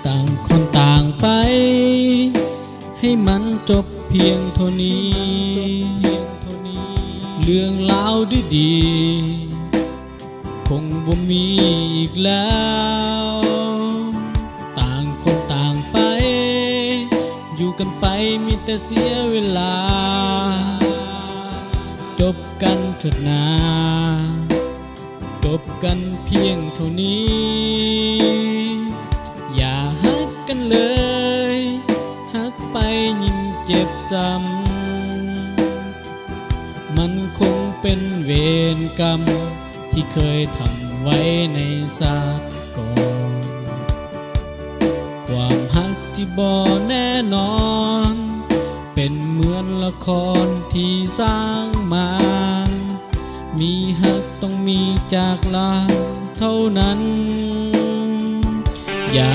ต่างคนต่างไปให้มันจบเพียงเท่านี้เรื่องราวดีๆคงบ่มีอีกแล้วต่างคนต่างไปอยู่กันไปมีแต่เสียเวลาจบกันเถิดนาจบกันเพียงเท่านี้อย่าฮักกันเลยฮักไปยิ่งเจ็บซ้ำมันคงเป็นเวรกรรมที่เคยทำไว้ในชาติก่อนความฮักที่บ่แน่นอนเป็นเหมือนละครที่สร้างมามีฮักต้องมีจากลาเท่านั้นอย่า